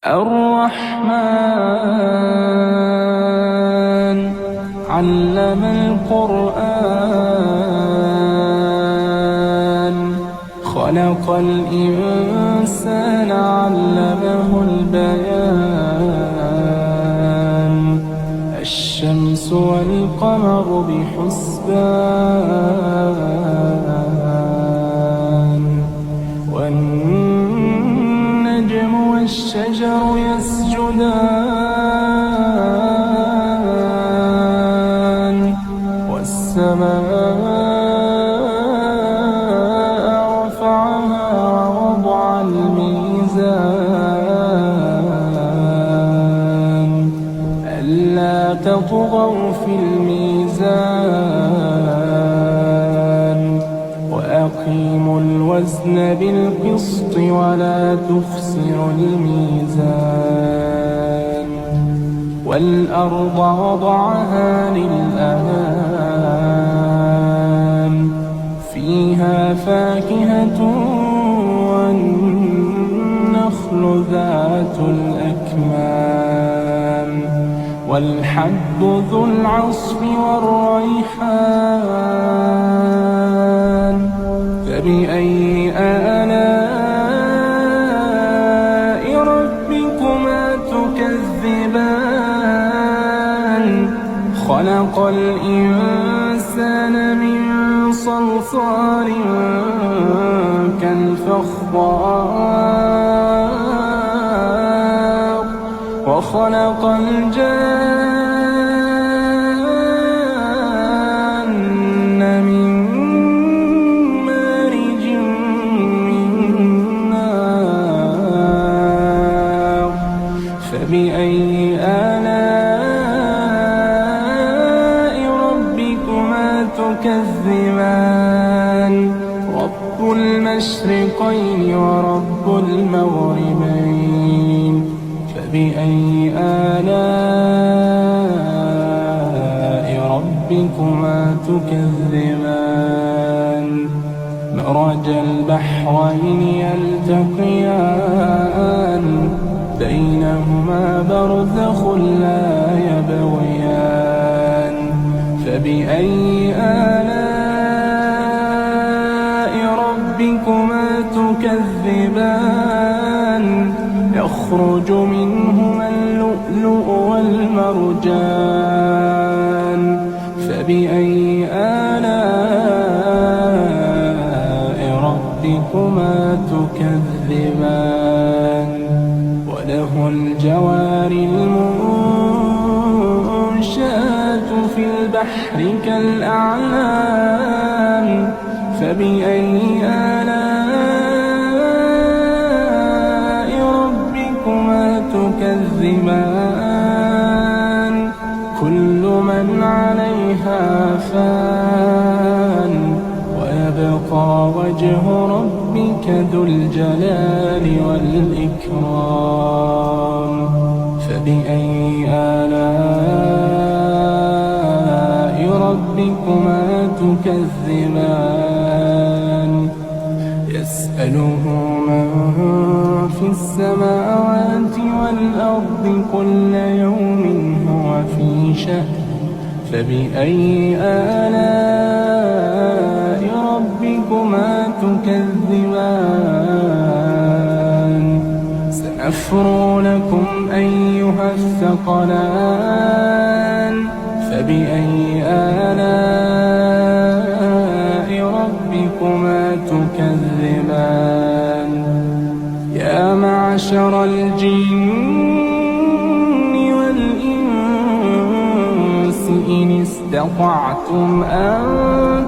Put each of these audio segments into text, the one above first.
الرحمن علم القرآن خلق الإنسان علمه البيان الشمس والقمر بحسبان والنجم والشجر يسجدان والسماء رفعها ووضع الميزان ألا تطغوا في الميزان وأقيموا الوزن بالقسط ولا تخسروا الميزان والأرض وضعها للأنام فيها فاكهة والنخل ذات الأكمام والحب ذو العصف والريحان فبأي آلاء ربكما تكذبان خلق الإنسان من صلصال كالفخار وخلق الجان من مارج من نار فبأي آلاء ربكما تكذبان رب المشرقين ورب المغربين فبأي آلاء ربكما تكذبان مرج البحرين يلتقيان بينهما برزخ لا يبغيان فبأي آلاء ربكما تكذبان يخرج منهما اللؤلؤ والمرجان فبأي آلاء ربكما تكذبان وله الجوار المنشآت في البحر كالأعلام فبأي آلاء ربكما تكذبان كل من عليها فان ويبقى وجه ربك ذو الجلال والإكرام فبأي آلاء ربكما تكذبان يسأله من في السماوات والأرض كل يوم هو في شأن فبأي آلاء ربكما تكذبان سنفرغ لكم أيها الثقلان فبأي آلاء ربكما تكذبان يا معشر الجن والإنس إن استطعتم أن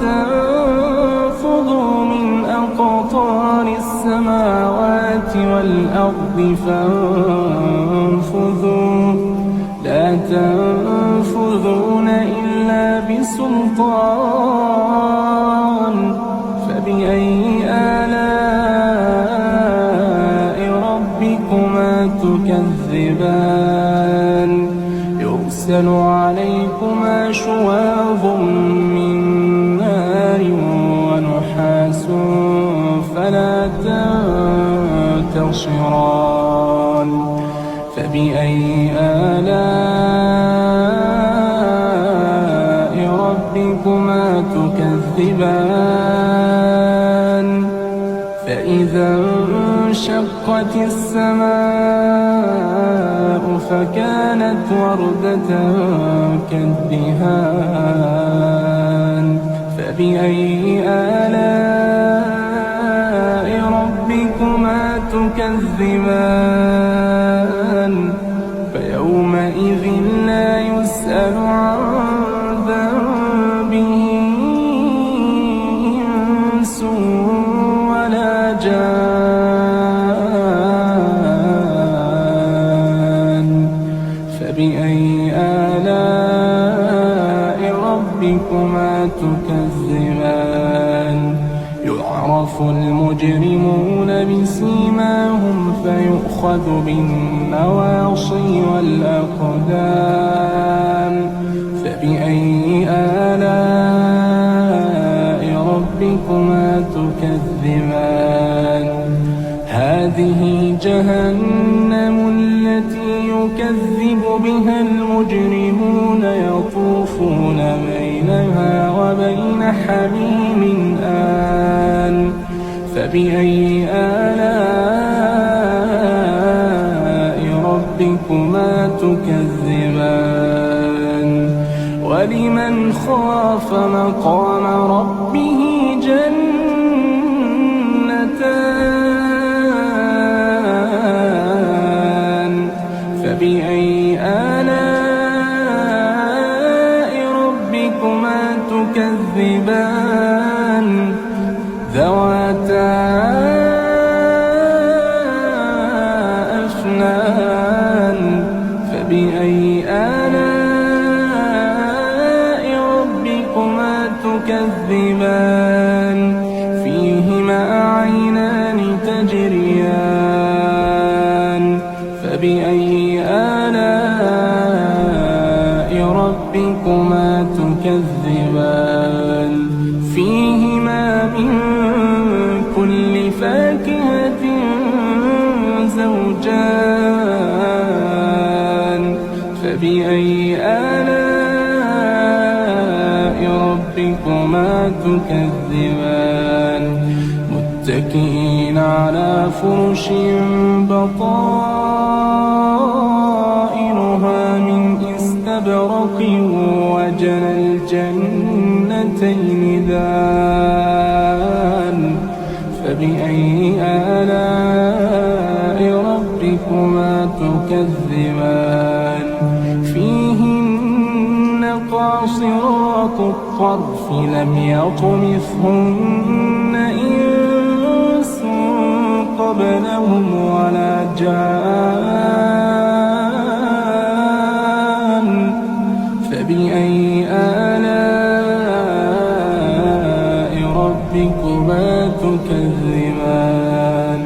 تنفذوا من أقطار السماوات والأرض فانفذوا لا تنفذون إلا بسلطان فبأي آلاء ربكما تكذبان يرسل عليكما شواظ من نار ونحاس فلا تنتصران فبأي آلاء ربكما تكذبان فإذا انشقت السماء فكانت وردة كالدهان فبأي آلاء ربكما تكذبان فيومئذ لا يسأل عن ذنبه إنس ولا جان فبأي آلاء ربكما تكذبان يعرف المجرمون بسيماهم فيؤخذ بالنواصي والأقدام فبأي آلاء ربكما تكذبان هذه جهنم التي يكذب بها المجرمون يطوفون بينها وبين حميم آن فبأي آلاء ربكما تكذبان ولمن خاف مقام ربه جنتان فبأي آلاء ربكما تكذبان ذواتا أفنان فبأي آلاء ربكما تكذبان فيهما عينان تجريان فبأي آلاء ربكما تكذبان فيهما من كل فاكهة زوجان فبأي آلاء ربكما تكذبان متكئين على فرش بطائنها من استبرق وجنى الجنتين دان فبأي آلاء ربكما تكذبان فيهن قاصرات الطرف لم يطمثهن إنس قبلهم ولا جان فبأي آلاء ربكما تكذبان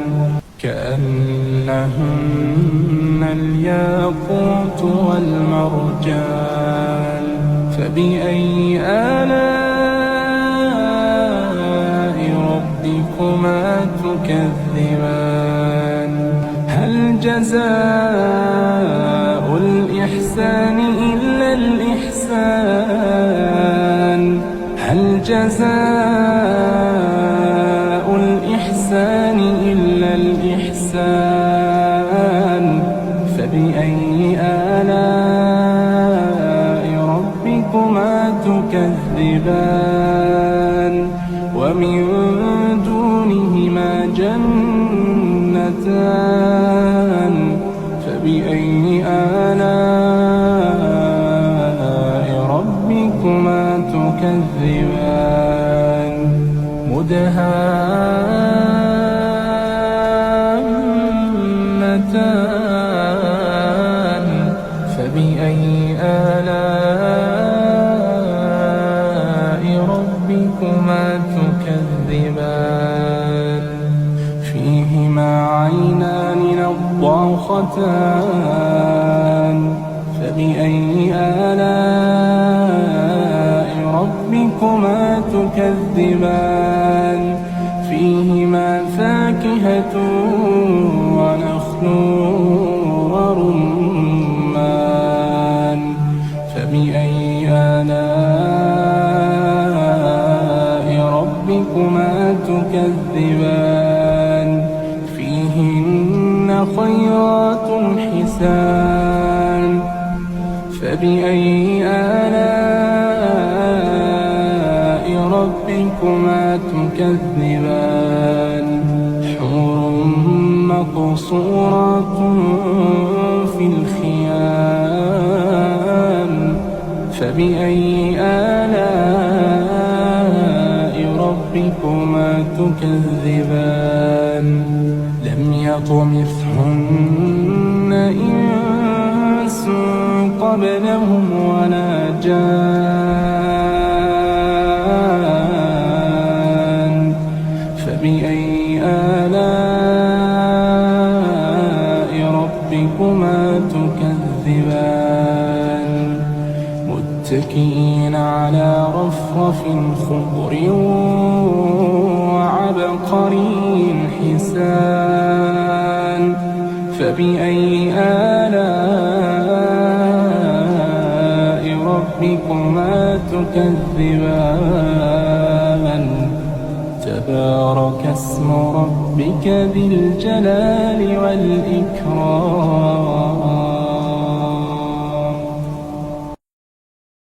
كأنهن الياقوت والمرجان فبأي آلاء ربكما تكذبان هل جزاء الإحسان إلا الإحسان هل جزاء الإحسان إلا الإحسان فبأي آلاء ربكما تكذبان ومن دونهما جنتان فبأي آلاء ربكما تكذبان مدهامتان فبأي آلاء ربكما تكذبان فيهما عينان نضاختان فبأي آلاء ربكما تكذبان فيهما فاكهة ونخل ورمان مقصورات حسان فبأي آلاء ربكما تكذبان حور مقصورات في الخيام فبأي آلاء ربكما تكذبان لم يطمثهن إنس قبلهم ولا جان فبأي آلاء ربكما تكذبان متكئين على رفرف خضر وعبقري حسان فبأي آلاء ربكما تكذبان تبارك اسم ربك ذي الجلال والإكرام